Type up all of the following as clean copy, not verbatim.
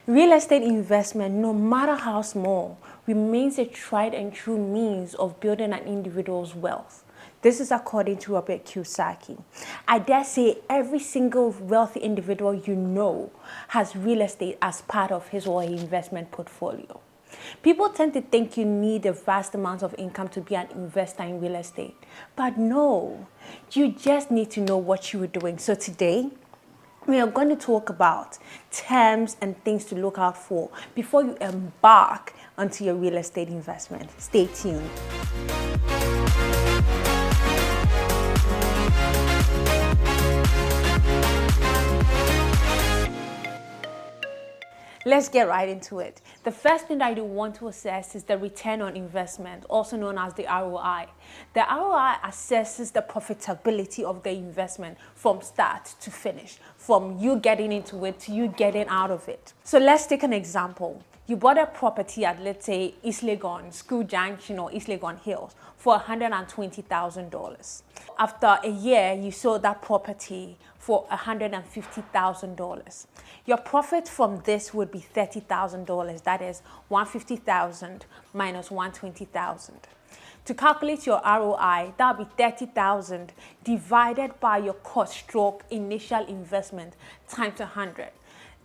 Real estate investment, no matter how small, remains a tried and true means of building an individual's wealth. This is according to Robert Kiyosaki. I dare say every single wealthy individual you know has real estate as part of his or her investment portfolio. People tend to think you need a vast amount of income to be an investor in real estate. But no, you just need to know what you are doing. So today, we are going to talk about terms and things to look out for before you embark onto your real estate investment. Stay tuned. Let's get right into it. The first thing that you want to assess is the return on investment, also known as the ROI. The ROI assesses the profitability of the investment from start to finish, from you getting into it to you getting out of it. So let's take an example. You bought a property at, let's say, East Legon, School Junction or East Legon Hills for $120,000. After a year, you sold that property for $150,000. Your profit from this would be $30,000. That is $150,000 minus $120,000. To calculate your ROI, that would be $30,000 divided by your cost stroke initial investment times 100,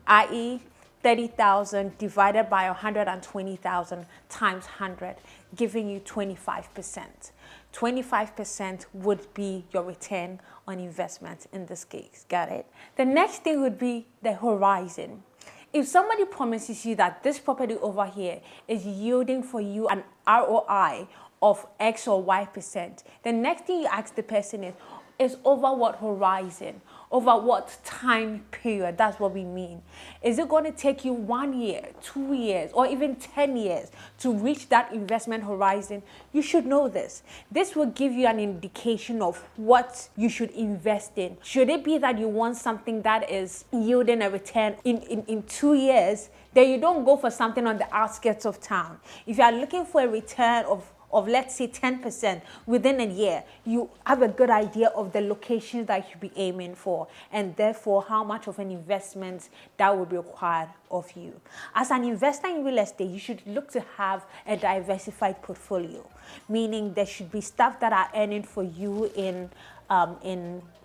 i.e., 30,000 divided by 120,000 times 100, giving you 25%. 25% would be your return on investment in this case. Got it? The next thing would be the horizon. If somebody promises you that this property over here is yielding for you an ROI of X or Y%, the next thing you ask the person is over what horizon? Over what time period? That's what we mean. Is it going to take you 1 year, 2 years, or even 10 years to reach that investment horizon? You should know this. This will give you an indication of what you should invest in. Should it be that you want something that is yielding a return in 2 years, then you don't go for something on the outskirts of town. If you are looking for a return of let's say 10% within a year, you have a good idea of the locations that you should be aiming for and therefore how much of an investment that would be required of you. As an investor in real estate, you should look to have a diversified portfolio, meaning there should be stuff that are earning for you in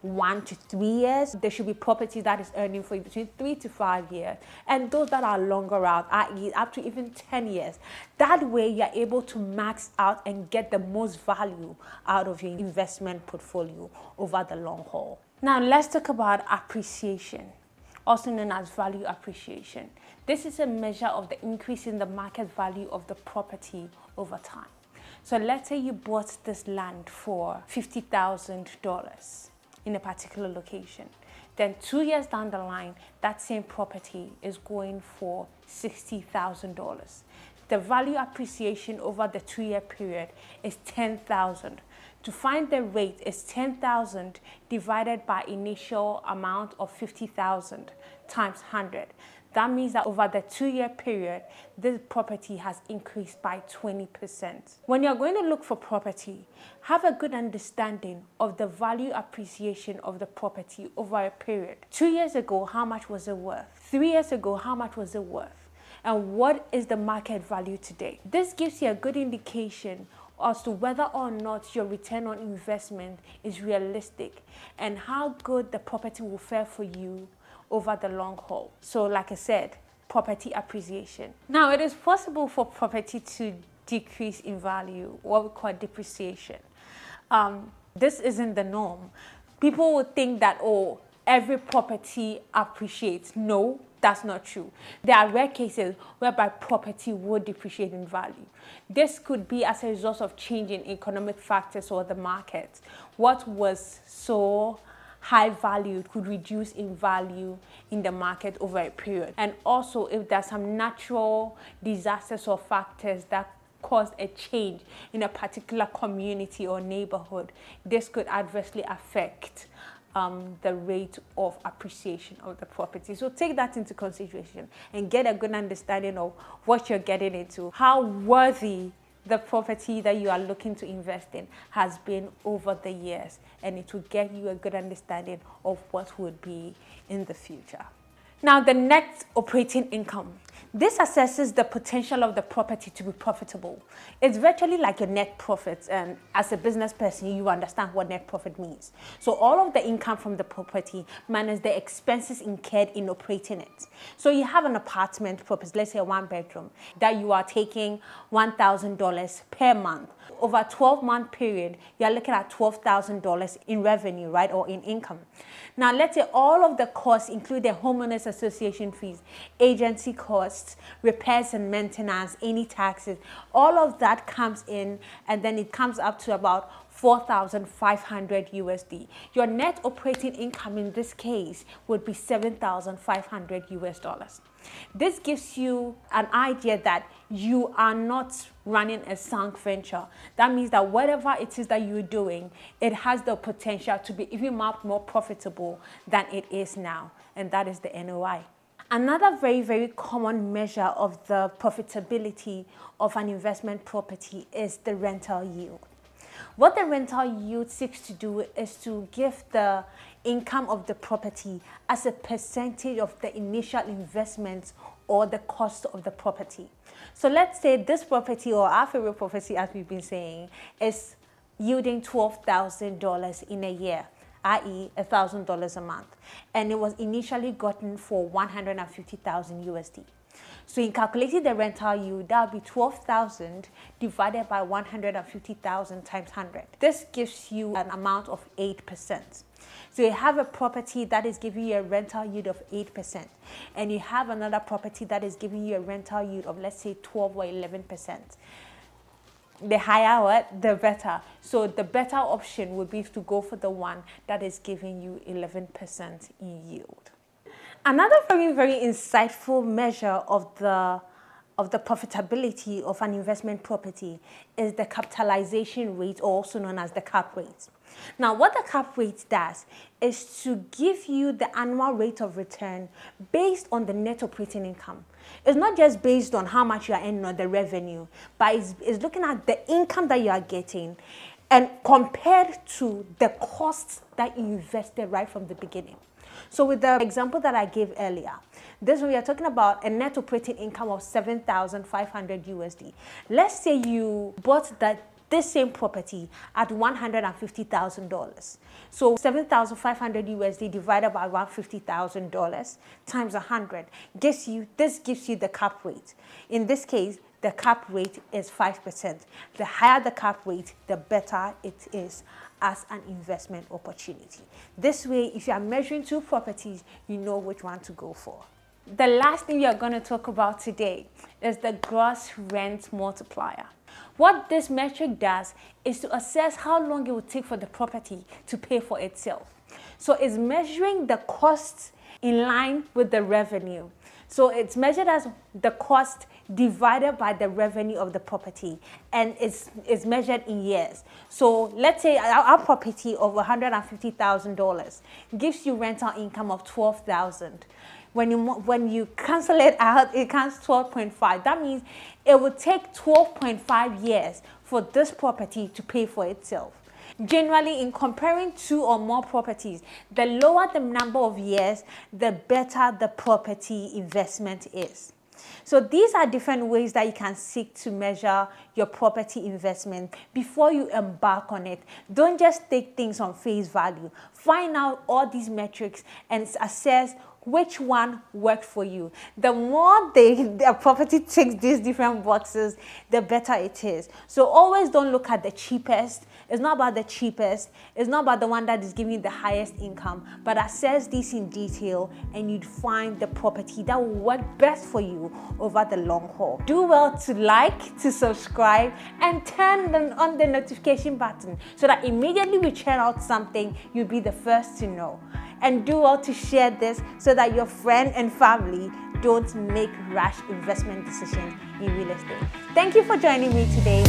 1 to 3 years. There should be property that is earning for you between 3 to 5 years, and those that are longer out, i.e. up to even 10 years. That way you're able to max out and get the most value out of your investment portfolio over the long haul. Now let's talk about appreciation, also known as value appreciation. This is a measure of the increase in the market value of the property over time. So let's say you bought this land for $50,000 in a particular location. Then 2 years down the line, that same property is going for $60,000. The value appreciation over the 2-year period is $10,000. To find the rate is $10,000 divided by initial amount of $50,000 times 100. That means that over the 2-year period, this property has increased by 20%. When you're going to look for property, have a good understanding of the value appreciation of the property over a period. 2 years ago, how much was it worth? 3 years ago, how much was it worth? And what is the market value today? This gives you a good indication as to whether or not your return on investment is realistic and how good the property will fare for you over the long haul. So like I said, property appreciation. Now it is possible for property to decrease in value, what we call depreciation. This isn't the norm. People would think that, oh, every property appreciates. No, that's not true. There are rare cases whereby property would depreciate in value. This could be as a result of changing economic factors or the market. What was so high value could reduce in value in the market over a period. And also if there's some natural disasters or factors that caused a change in a particular community or neighborhood, this could adversely affect the rate of appreciation of the property. So take that into consideration and get a good understanding of what you're getting into, how worthy the property that you are looking to invest in has been over the years, and it will get you a good understanding of what would be in the future. Now, the net operating income. This assesses the potential of the property to be profitable. It's virtually like your net profits, and as a business person, you understand what net profit means. So all of the income from the property minus the expenses incurred in operating it. So you have an apartment property, let's say a 1-bedroom, that you are taking $1,000 per month. Over a 12-month period, you're looking at $12,000 in revenue, right, or in income. Now, let's say all of the costs include the homeowners association fees, agency costs, repairs and maintenance, any taxes, all of that comes in, and then it comes up to about 4,500 USD. Your net operating income in this case would be 7,500 US dollars. This gives you an idea that you are not running a sunk venture. That means that whatever it is that you're doing, it has the potential to be even more profitable than it is now, and that is the NOI. Another very, very common measure of the profitability of an investment property is the rental yield. What the rental yield seeks to do is to give the income of the property as a percentage of the initial investment or the cost of the property. So let's say this property, or our favorite property as we've been saying, is yielding $12,000 in a year, i.e. $1,000 a month, and it was initially gotten for 150,000 USD. So in calculating the rental yield, that would be 12,000 divided by 150,000 times 100. This gives you an amount of 8%. So you have a property that is giving you a rental yield of 8%, and you have another property that is giving you a rental yield of, let's say, 12 or 11%. The higher, the better. So the better option would be to go for the one that is giving you 11% in yield. Another very, very insightful measure of the profitability of an investment property is the capitalization rate, also known as the cap rate. Now, what the cap rate does is to give you the annual rate of return based on the net operating income. It's not just based on how much you are earning or the revenue, but it's looking at the income that you are getting and compared to the costs that you invested right from the beginning. So with the example that I gave earlier, this we are talking about a net operating income of 7,500 USD. Let's say you bought this same property at $150,000. So 7,500 USD divided by $150,000 times 100 gives you the cap rate. In this case, the cap rate is 5%. The higher the cap rate, the better it is as an investment opportunity. This way, if you are measuring two properties, you know which one to go for. The last thing we are going to talk about today is the gross rent multiplier. What this metric does is to assess how long it will take for the property to pay for itself. So it's measuring the costs in line with the revenue. So it's measured as the cost divided by the revenue of the property, and it's measured in years. So let's say our property of $150,000 gives you rental income of $12,000. When you cancel it out, it comes 12.5. That means it will take 12.5 years for this property to pay for itself. Generally, in comparing two or more properties, the lower the number of years, the better the property investment is. So these are different ways that you can seek to measure your property investment before you embark on it. Don't just take things on face value. Find out all these metrics and assess which one worked for you. The more the property ticks these different boxes, the better it is. So always don't look at the cheapest. It's not about the cheapest. It's not about the one that is giving you the highest income, but assess this in detail and you'd find the property that will work best for you over the long haul. Do well to like, to subscribe, and turn on the notification button so that immediately we churn out something, you'll be the first to know. And do well to share this so that your friend and family don't make rash investment decisions in real estate. Thank you for joining me today.